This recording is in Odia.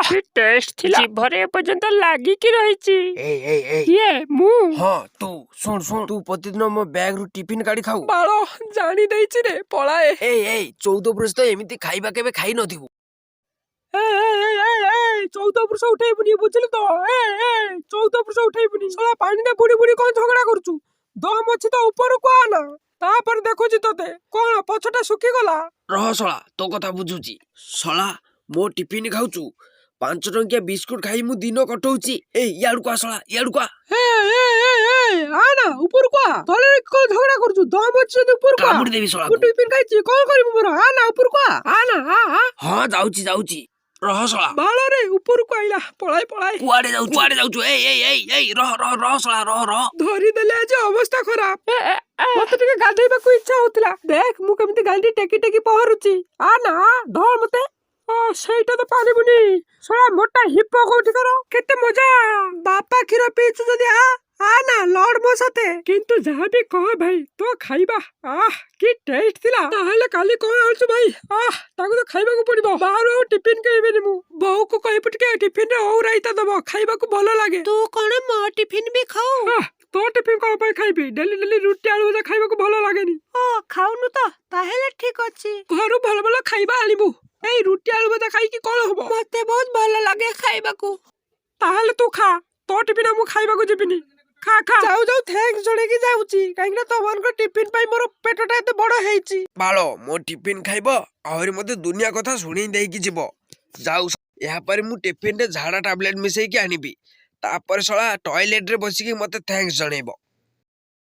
କି ଟେଷ୍ଟ ଥିଲା ଜିଭରେ ଏପର୍ଯ୍ୟନ୍ତ ଲାଗିକି ରହିଛି। ଏଇ କିଏ ମୁଁ? ହଁ ତୁ ଶୁଣ ତୁ ପ୍ରତିଦିନ ମୋ ବ୍ୟାଗରୁ ଟିଫିନ କାଢି ଖାଉ। ବାଳ ଜାଣି ଦେଇଛି ରେ ପଳାଏ। ଏଇ 14 ବର୍ଷ ତ ଏମିତି ଖାଇବା କେବେ ଖାଇ ନଥିବୁ। 14 ବର୍ଷ ଉଠେଇବୁନି ବୁଝିଲୁ ତ। 14 ବର୍ଷ ଉଠେଇବୁନି। ଶଳା ପାଣିରେ ବୁଡି ବୁଡି କଣ ଝଗଡା କରୁଛୁ? ଦମ ଅଛି ତ ଉପରକୁ ଆ ନା, ତାପରେ ଦେଖୁଛି ତତେ। କଣ ପଛଟା ଶୁଖିଗଲା? ରହ ଶଳା ତୋ କଥା ବୁଝୁଛି। ଶଳା ମୋ ଟିଫିନ ଖାଉଛୁ, 5 ଟଙ୍କିଆ ବିସ୍କୁଟ ଖାଇ ମୁଁ ଦିନ କଟଉଛି। ଇଆଡକୁ ଆ ଶଳା, ଇଆଡକୁ ଆ। ନା ଉପରକୁ ଆ। ତଳେ କଣ ଝଗଡା କରୁଛୁ? ଦମ ଅଛି ଯଦି ଉପରକୁ ଆ। କାମୁଡି ଦେବି ଶଳା। ମୁଁ ଟିଫିନ ଖାଇଛି, କଣ କରିବୁ ମୋର? ଆ ନା ଉପରକୁ ଆ ନା। ହଁ ଯାଉଛି ରହ ଶଳା। ବାଳରେ ଉପରକୁ ଆଇଲା। ପଳାଏ। କୁଆଡେ ଯାଉଛୁ? ଏଇ ରହ ଶଳା ରହ। ଧରିଦେଲେ ଆଜି ଅବସ୍ଥା ଖରାପ। ମତେ ଟିକେ ଗାଧେଇବାକୁ ଇଚ୍ଛା ହଉଥିଲା। ଦେଖ ମୁଁ କେମିତି ଗାଣ୍ଡି ଟେକି ପହଁରୁଛି। ଆ ନା ଧର ମତେ। ସେଇଟା ତ ପାରିବୁନି। ଶଳା ମୋଟା ହିପ କୋଉଠିକାର। କେତେ ମଜା। ବାପା କ୍ଷୀର ପିଇଛୁ ଯଦି ଆ ନା ଲଡ ମୋ ସାଥେ। କିନ୍ତୁ ଯାହାବି କହ ଭାଇ, ତୋ ଖାଇବା କି ଟେଷ୍ଟ ଥିଲା। ତାହେଲେ କାଲି କଣ ଆଣୁଛୁ ଭାଇ? ତାକୁ ତ ଖାଇବାକୁ ପଡିବ। ବାହାରୁ ଆଉ ଟିଫିନ ଖାଇବେନି ମୁଁ। ବୋଉକୁ କହିବୁ ଟିକେ ଟିଫିନରେ ଓଉ ରାଇତା ଦବ, ଖାଇବାକୁ ଭଲ ଲାଗେ। ତୁ କଣ ମୋ ଟିଫିନ ବି ଖାଉ? ତୋ ଟିଫିନ କଣ ପାଇଁ ଖାଇବି? ଡେଲି ରୁଟି ଆଳୁ ଭଜା ଖାଇବାକୁ ଭଲ ଲାଗେନି। ଖାଉନୁ ତ? ତାହେଲେ ଠିକ ଅଛି। ଘରୁ ଭଲ ଖାଇବା ଆଣିବୁ। ଏଇ ରୁଟି ଆଳୁ ଭଜା ଖାଇକି କଣ ହବ? ମତେ ବହୁତ ଭଲ ଲାଗେ ଖାଇବାକୁ। ତାହେଲେ ତୁ ଖା। ତୋ ଟିଫିନ ମୁଁ ଖାଇବାକୁ ଯିବିନି। ଖା। ଯାଉ ଥ୍ୟାଙ୍କ୍ସ ଜଣେଇକି ଯାଉଛି। କାହିଁକି ନା ତମମାନଙ୍କ ଟିଫିନ ପାଇଁ ମୋର ପେଟଟା ଏତେ ବଡ ହେଇଛି। ବାଳ ମୋ ଟିଫିନ ଖାଇବ, ଆହୁରି ମତେ ଦୁନିଆ କଥା ଶୁଣେଇ ଦେଇକି ଯିବ। ଯାଉ। ଏହାପରେ ମୁଁ ଟିଫିନରେ ଝାଡା ଟାବଲେଟ ମିଶେଇକି ଆଣିବି। ତାପରେ ଶଳା ଟଏଲେଟରେ ବସିକି ମତେ ଥ୍ୟାଙ୍କ୍ସ ଜଣେଇବ।